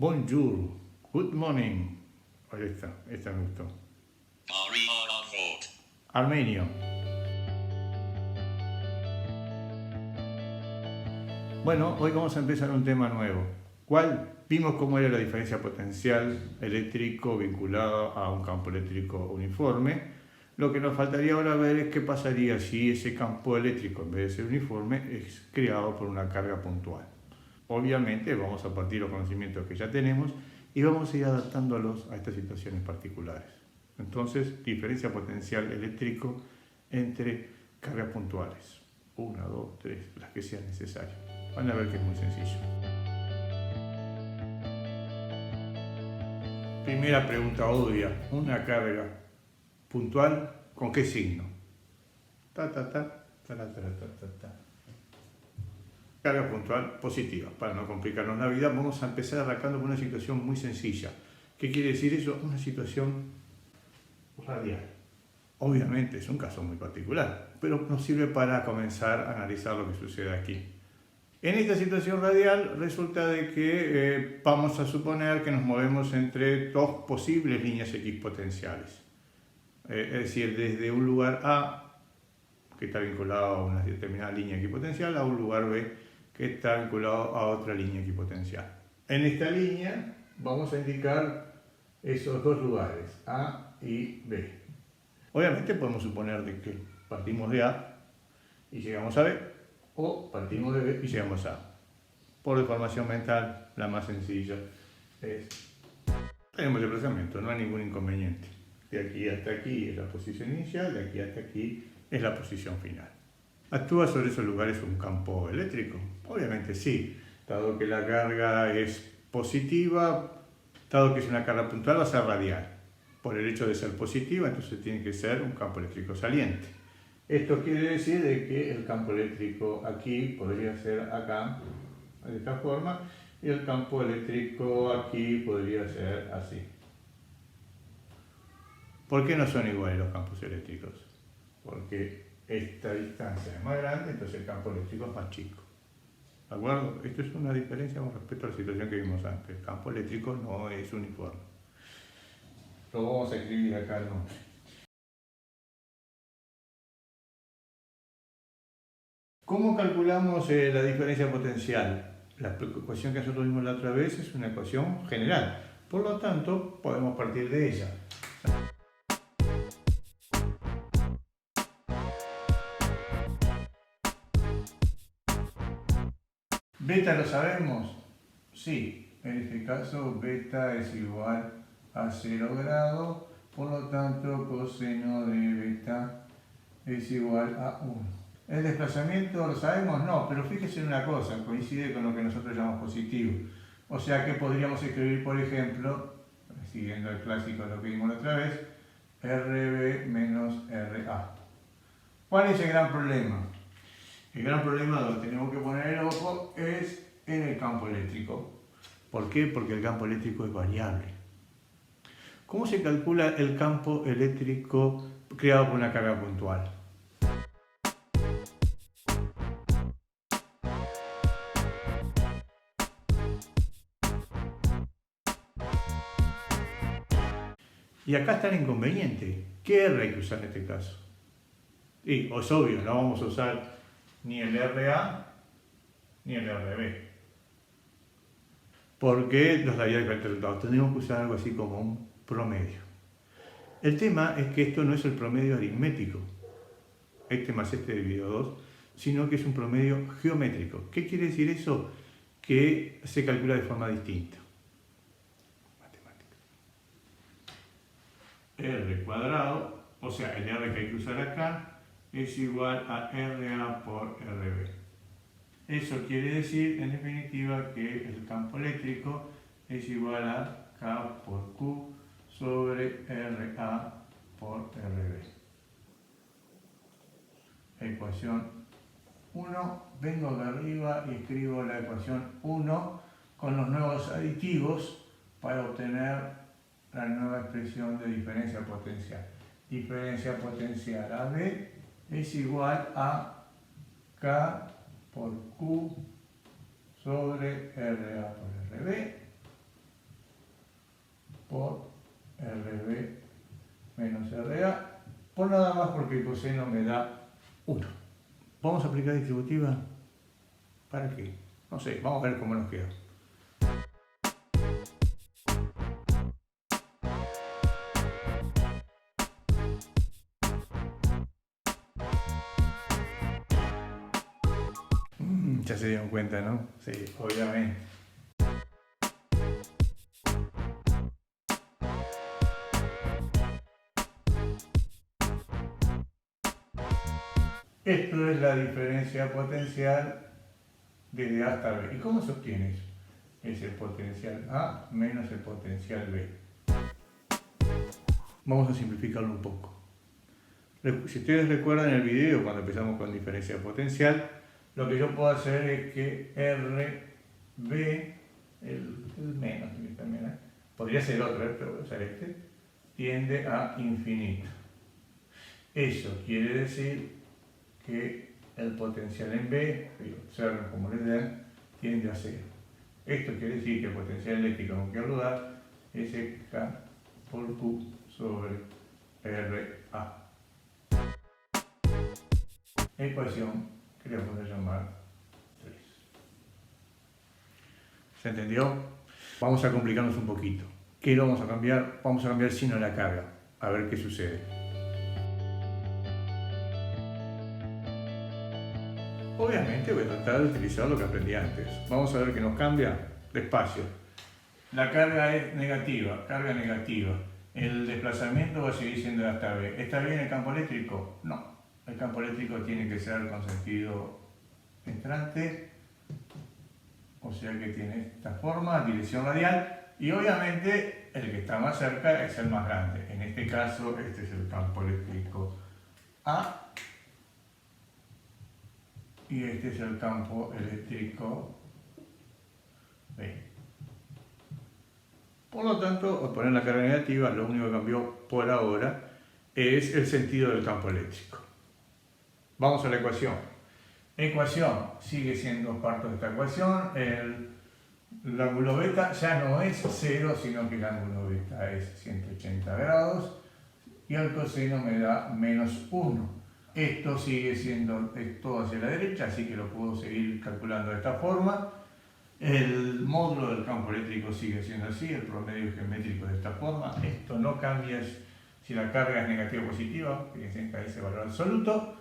Bonjour, good morning. Esta me gustó. Armenio. Bueno, hoy vamos a empezar un tema nuevo. ¿Cuál? Vimos cómo era la diferencia potencial eléctrico vinculada a un campo eléctrico uniforme. Lo que nos faltaría ahora ver es qué pasaría si ese campo eléctrico, en vez de ser uniforme, es creado por una carga puntual. Obviamente vamos a partir de los conocimientos que ya tenemos y vamos a ir adaptándolos a estas situaciones particulares. Entonces, diferencia potencial eléctrico entre cargas puntuales. 1, 2, 3, las que sean necesarias. Van a ver que es muy sencillo. Primera pregunta obvia. Una carga puntual, ¿con qué signo? Carga puntual positiva. Para no complicarnos la vida, vamos a empezar arrancando con una situación muy sencilla. ¿Qué quiere decir eso? Una situación radial. Obviamente es un caso muy particular, pero nos sirve para comenzar a analizar lo que sucede aquí. En esta situación radial resulta de que vamos a suponer que nos movemos entre dos posibles líneas equipotenciales. Es decir, desde un lugar A, que está vinculado a una determinada línea equipotencial, a un lugar B, que está vinculado a otra línea equipotencial. En esta línea vamos a indicar esos dos lugares, A y B. Obviamente podemos suponer de que partimos de A y llegamos a B, o partimos de B y llegamos a A. Por deformación mental, la más sencilla es... Tenemos el desplazamiento, no hay ningún inconveniente. De aquí hasta aquí es la posición inicial, de aquí hasta aquí es la posición final. ¿Actúa sobre esos lugares un campo eléctrico? Obviamente sí, dado que la carga es positiva, dado que es una carga puntual va a ser radial. Por el hecho de ser positiva, entonces tiene que ser un campo eléctrico saliente. Esto quiere decir de que el campo eléctrico aquí podría ser acá, de esta forma, y el campo eléctrico aquí podría ser así. ¿Por qué no son iguales los campos eléctricos? Porque esta distancia es más grande, entonces el campo eléctrico es más chico. ¿De acuerdo? Esto es una diferencia con respecto a la situación que vimos antes. El campo eléctrico no es uniforme. Lo vamos a escribir acá el nombre. ¿Cómo calculamos la diferencia potencial? La ecuación que nosotros vimos la otra vez es una ecuación general. Por lo tanto, podemos partir de ella. ¿Beta lo sabemos? Sí, en este caso beta es igual a 0 grados, por lo tanto coseno de beta es igual a 1. ¿El desplazamiento lo sabemos? No, pero fíjese en una cosa, coincide con lo que nosotros llamamos positivo. O sea que podríamos escribir, por ejemplo, siguiendo el clásico de lo que vimos la otra vez, RB menos RA. ¿Cuál es el gran problema? El gran problema donde tenemos que poner el ojo es en el campo eléctrico. ¿Por qué? Porque el campo eléctrico es variable. ¿Cómo se calcula el campo eléctrico creado por una carga puntual? Y acá está el inconveniente. ¿Qué R hay que usar en este caso? Y es obvio, no vamos a usar ni el RA ni el RB. Porque nos daría diferentes resultados. Tendríamos que usar algo así como un promedio. El tema es que esto no es el promedio aritmético, este más este dividido 2, sino que es un promedio geométrico. ¿Qué quiere decir eso? Que se calcula de forma distinta. Matemática. R cuadrado, o sea, el R que hay que usar acá, es igual a RA por RB. Eso quiere decir, en definitiva, que el campo eléctrico es igual a K por Q sobre RA por RB. Ecuación 1, vengo de arriba y escribo la ecuación 1 con los nuevos aditivos para obtener la nueva expresión de diferencia potencial. Diferencia potencial AB es igual a K por Q sobre RA por RB por RB menos RA, por nada más porque el coseno me da 1. ¿Vamos a aplicar distributiva? ¿Para qué? No sé, vamos a ver cómo nos queda. Ya se dieron cuenta, ¿no? Sí, obviamente. Esto es la diferencia potencial desde A hasta B. ¿Y cómo se obtiene eso? Es el potencial A menos el potencial B. Vamos a simplificarlo un poco. Si ustedes recuerdan el video cuando empezamos con diferencia potencial, lo que yo puedo hacer es que RB, el menos, podría ser otro, pero voy a usar este, tiende a infinito. Eso quiere decir que el potencial en B, observen como les den, tiende a 0. Esto quiere decir que el potencial eléctrico, aunque quiero dar, es K por Q sobre RA. Ecuación que le vamos a llamar 3. ¿Se entendió? Vamos a complicarnos un poquito. ¿Qué lo vamos a cambiar? Vamos a cambiar signo de la carga. A ver qué sucede. Obviamente voy a tratar de utilizar lo que aprendí antes. Vamos a ver qué nos cambia. Despacio. La carga es negativa, carga negativa. El desplazamiento va a seguir siendo de hasta B. ¿Está bien el campo eléctrico? No. El campo eléctrico tiene que ser con sentido entrante, o sea que tiene esta forma, dirección radial, y obviamente el que está más cerca es el más grande. En este caso, este es el campo eléctrico A, y este es el campo eléctrico B. Por lo tanto, al poner la carga negativa, lo único que cambió por ahora es el sentido del campo eléctrico. Vamos a la ecuación. Ecuación sigue siendo parte de esta ecuación. El ángulo beta ya no es 0, sino que el ángulo beta es 180 grados y el coseno me da menos 1. Esto sigue siendo todo hacia la derecha, así que lo puedo seguir calculando de esta forma. El módulo del campo eléctrico sigue siendo así, el promedio geométrico de esta forma. Esto no cambia si la carga es negativa o positiva, fíjense que ese valor absoluto.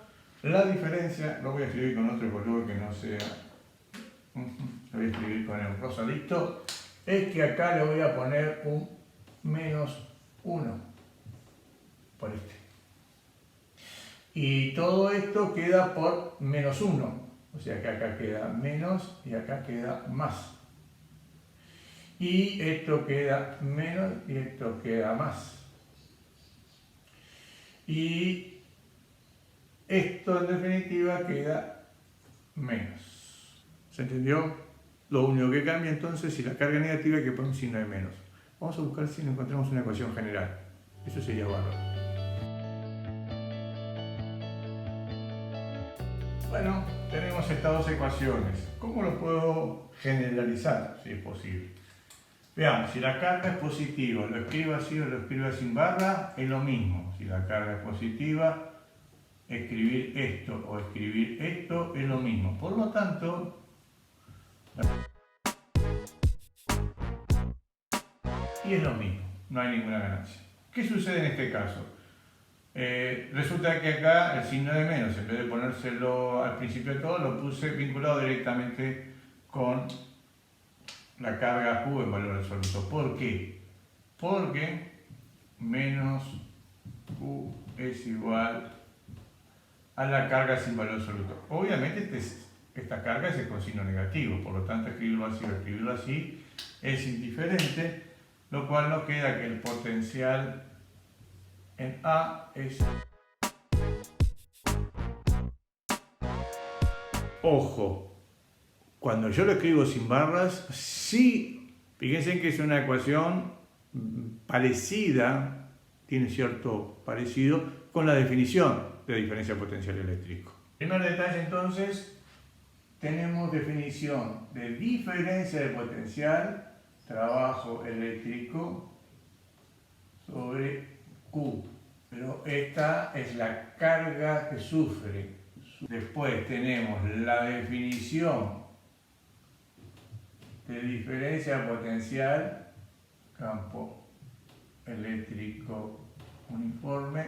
La diferencia, lo voy a escribir con otro color que no sea, lo voy a escribir con el rosadito, es que acá le voy a poner un menos 1 por este. Y todo esto queda por menos 1, o sea que acá queda menos y acá queda más. Y esto queda menos y esto queda más. Y esto en definitiva queda menos. ¿Se entendió? Lo único que cambia entonces, si la carga es negativa, hay que poner un signo de menos. Vamos a buscar si encontramos una ecuación general. Eso sería bárbaro. Bueno, tenemos estas dos ecuaciones. ¿Cómo lo puedo generalizar, si es posible? Veamos, si la carga es positiva, lo escribo así o lo escribo sin barra, es lo mismo. Si la carga es positiva, escribir esto o escribir esto es lo mismo. Por lo tanto, y es lo mismo, no hay ninguna ganancia. ¿Qué sucede en este caso? Resulta que acá el signo de menos, en vez de ponérselo al principio de todo, lo puse vinculado directamente con la carga Q en valor absoluto. ¿Por qué? Porque menos Q es igual a la carga sin valor absoluto. Obviamente esta carga es con signo negativo, por lo tanto escribirlo así o escribirlo así es indiferente, lo cual nos queda que el potencial en A es... Ojo, cuando yo lo escribo sin barras, sí, fíjense que es una ecuación parecida, tiene cierto parecido con la definición de diferencia potencial eléctrico. Primer detalle entonces, tenemos definición de diferencia de potencial, trabajo eléctrico sobre Q. Pero esta es la carga que sufre. Después tenemos la definición de diferencia potencial, campo eléctrico uniforme,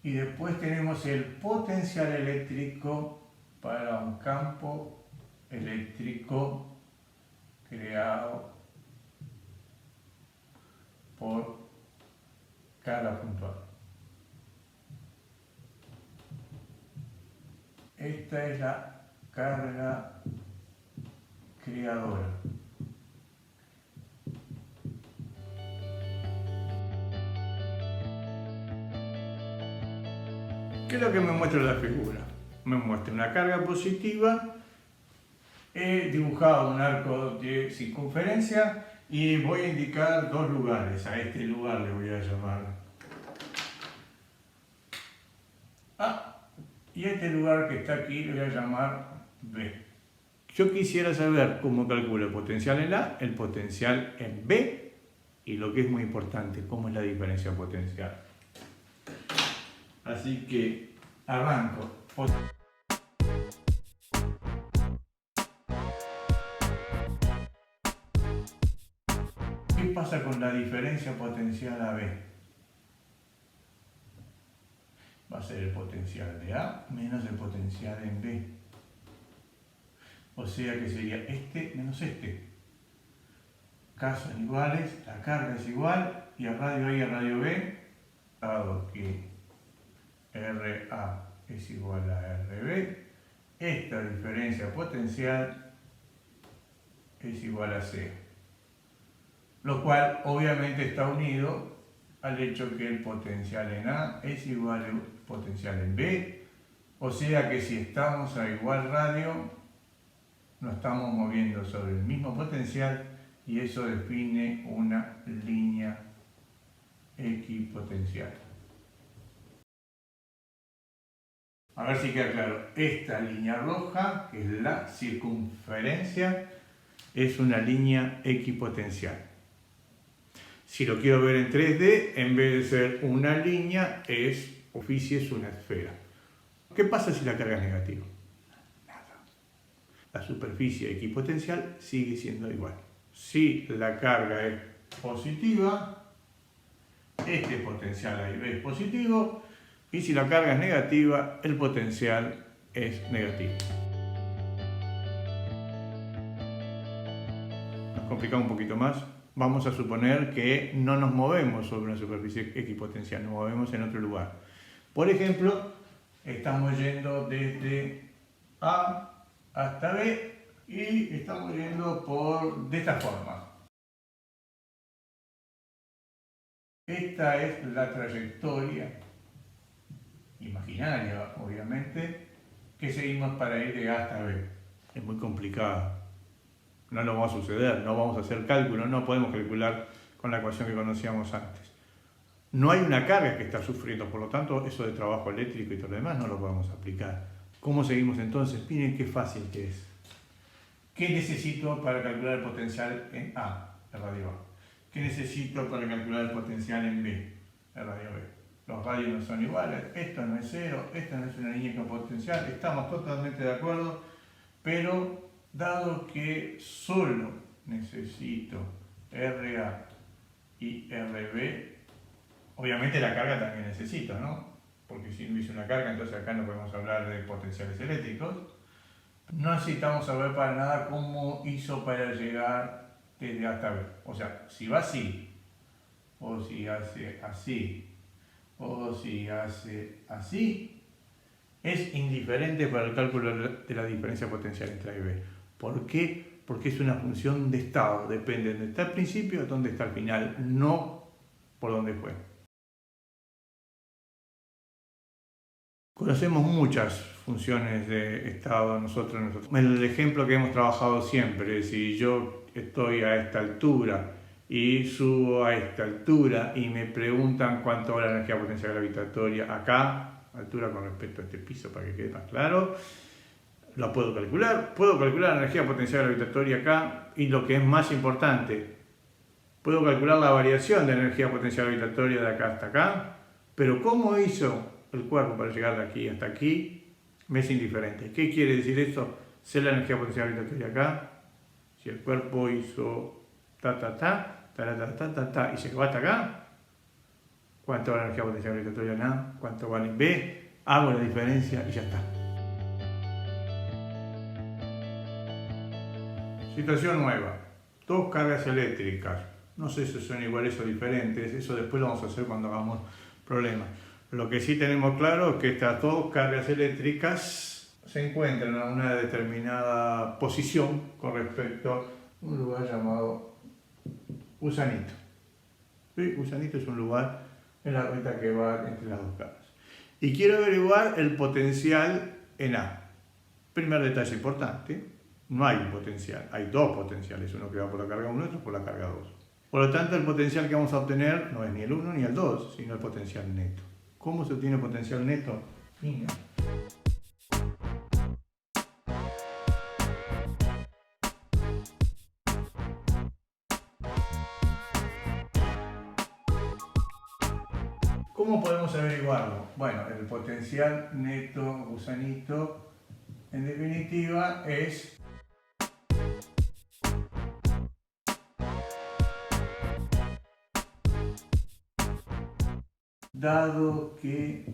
y después tenemos el potencial eléctrico para un campo eléctrico creado por carga puntual. Esta es la carga creadora. ¿Qué es lo que me muestra la figura? Me muestra una carga positiva, he dibujado un arco de circunferencia y voy a indicar dos lugares. A este lugar le voy a llamar A, y a este lugar que está aquí le voy a llamar B. Yo quisiera saber cómo calculo el potencial en A, el potencial en B, y lo que es muy importante, cómo es la diferencia potencial. Así que arranco. ¿Qué pasa con la diferencia potencial a B? Va a ser el potencial de A menos el potencial en B. O sea que sería este menos este. Casos iguales, la carga es igual, y a radio A y a radio B, dado que RA es igual a RB, esta diferencia potencial es igual a C. Lo cual obviamente está unido al hecho que el potencial en A es igual al potencial en B, o sea que si estamos a igual radio, nos estamos moviendo sobre el mismo potencial y eso define una línea equipotencial. A ver si queda claro, esta línea roja, que es la circunferencia, es una línea equipotencial. Si lo quiero ver en 3D, en vez de ser una línea, es una esfera. ¿Qué pasa si la carga es negativa? Nada. La superficie equipotencial sigue siendo igual. Si la carga es positiva, este potencial A y B es positivo, y si la carga es negativa, el potencial es negativo. Nos complicamos un poquito más. Vamos a suponer que no nos movemos sobre una superficie equipotencial, nos movemos en otro lugar. Por ejemplo, estamos yendo desde A hasta B y estamos yendo de esta forma. Esta es la trayectoria imaginaria, obviamente, que seguimos para ir de A hasta B. Es muy complicado. No lo va a suceder, no vamos a hacer cálculos, no podemos calcular con la ecuación que conocíamos antes. No hay una carga que está sufriendo, por lo tanto, eso de trabajo eléctrico y todo lo demás no lo podemos aplicar. ¿Cómo seguimos entonces? Miren qué fácil que es. ¿Qué necesito para calcular el potencial en A, el radio A? ¿Qué necesito para calcular el potencial en B, el radio B? Los radios no son iguales, esto no es cero, esta no es una línea equipotencial, estamos totalmente de acuerdo, pero dado que solo necesito RA y RB, obviamente la carga también necesito, ¿no? Porque si no hice una carga, entonces acá no podemos hablar de potenciales eléctricos. No necesitamos saber para nada cómo hizo para llegar desde A hasta B. O sea, si va así, o si hace así, o si hace así, es indiferente para el cálculo de la diferencia potencial entre A y B. ¿Por qué? Porque es una función de estado, depende de dónde está el principio y dónde está el final, no por dónde fue. Conocemos muchas funciones de estado nosotros. El ejemplo que hemos trabajado siempre, si yo estoy a esta altura y subo a esta altura y me preguntan cuánto es la energía potencial gravitatoria acá, altura con respecto a este piso para que quede más claro, lo puedo calcular la energía potencial gravitatoria acá y lo que es más importante, Puedo calcular la variación de energía potencial gravitatoria de acá hasta acá, pero cómo hizo el cuerpo para llegar de aquí hasta aquí me es indiferente. ¿Qué quiere decir eso? Sé la energía potencial gravitatoria acá. Si el cuerpo hizo y se va hasta acá, ¿cuánto va la energía potencial gravitatoria en A? ¿Cuánto vale en B? Hago la diferencia y ya está. Situación nueva. Dos cargas eléctricas. No sé si son iguales o diferentes, eso después lo vamos a hacer cuando hagamos problemas. Lo que sí tenemos claro es que estas dos cargas eléctricas se encuentran en una determinada posición con respecto a un lugar llamado gusanito. ¿Sí? Gusanito es un lugar en la ruta que va entre las dos cargas. Y quiero averiguar el potencial en A. Primer detalle importante, no hay un potencial, hay dos potenciales, uno que va por la carga 1 y otro por la carga 2. Por lo tanto, el potencial que vamos a obtener no es ni el 1 ni el 2, sino el potencial neto. ¿Cómo se obtiene potencial neto? Venga. ¿Cómo podemos averiguarlo? Bueno, el potencial neto gusanito, en definitiva, es dado que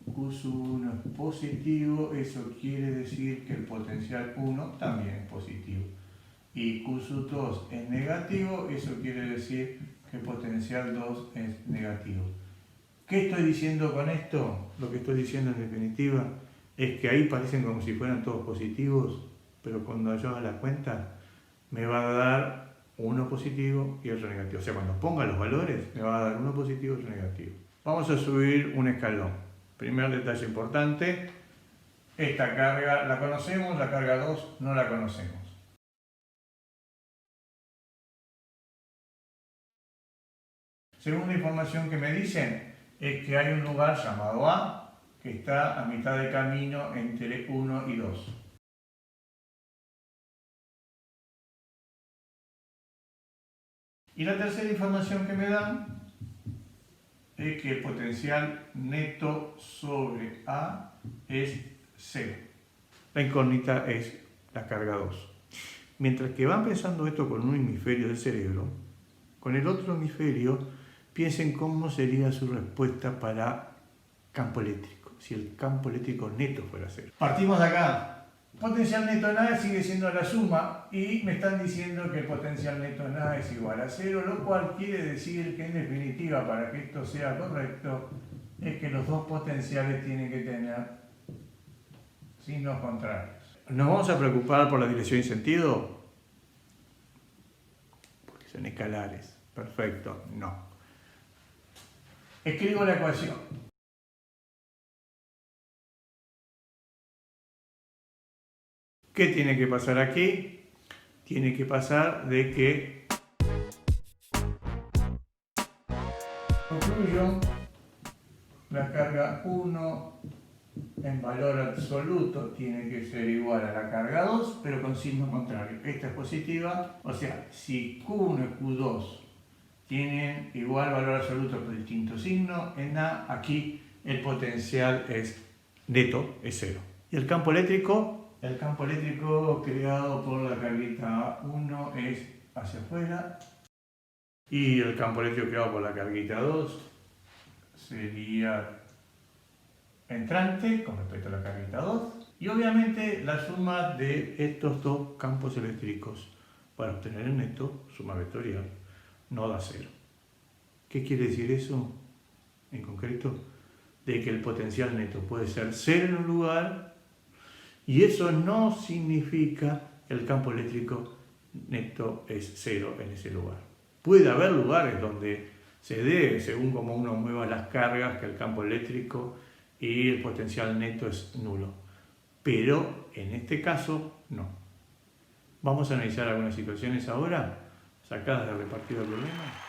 Q1 es positivo, eso quiere decir que el potencial 1 también es positivo. Y Q2 es negativo, eso quiere decir que el potencial 2 es negativo. ¿Qué estoy diciendo con esto? Lo que estoy diciendo en definitiva es que ahí parecen como si fueran todos positivos, pero cuando yo haga la cuenta me va a dar uno positivo y otro negativo. O sea, cuando ponga los valores me va a dar uno positivo y otro negativo. Vamos a subir un escalón. Primer detalle importante, esta carga la conocemos, la carga 2 no la conocemos. Segunda información que me dicen es que hay un lugar llamado A que está a mitad de camino entre 1 y 2. Y la tercera información que me dan es que el potencial neto sobre A es 0. La incógnita es la carga 2. Mientras que van pensando esto con un hemisferio del cerebro, con el otro hemisferio piensen cómo sería su respuesta para campo eléctrico, si el campo eléctrico neto fuera 0. Partimos de acá. Potencial neto en A sigue siendo la suma y me están diciendo que el potencial neto en A es igual a 0, lo cual quiere decir que en definitiva, para que esto sea correcto, es que los dos potenciales tienen que tener signos contrarios. ¿Nos vamos a preocupar por la dirección y sentido? Porque son escalares. Perfecto, no. Escribo la ecuación. ¿Qué tiene que pasar aquí? Tiene que pasar de que concluyo la carga 1 en valor absoluto tiene que ser igual a la carga 2, pero con signo contrario. Esta es positiva, o sea, si Q1 y Q2 tienen igual valor absoluto pero distinto signo, en A aquí el potencial es neto, es 0. ¿Y el campo eléctrico? El campo eléctrico creado por la carguita 1 es hacia afuera y el campo eléctrico creado por la carguita 2 sería entrante con respecto a la carguita 2 y obviamente la suma de estos dos campos eléctricos para obtener el neto, suma vectorial, no da 0. ¿Qué quiere decir eso en concreto? De que el potencial neto puede ser 0 en un lugar y eso no significa que el campo eléctrico neto es 0 en ese lugar. Puede haber lugares donde se dé, según como uno mueva las cargas, que el campo eléctrico y el potencial neto es nulo. Pero en este caso, no. Vamos a analizar algunas situaciones ahora, sacadas del repartido del problema.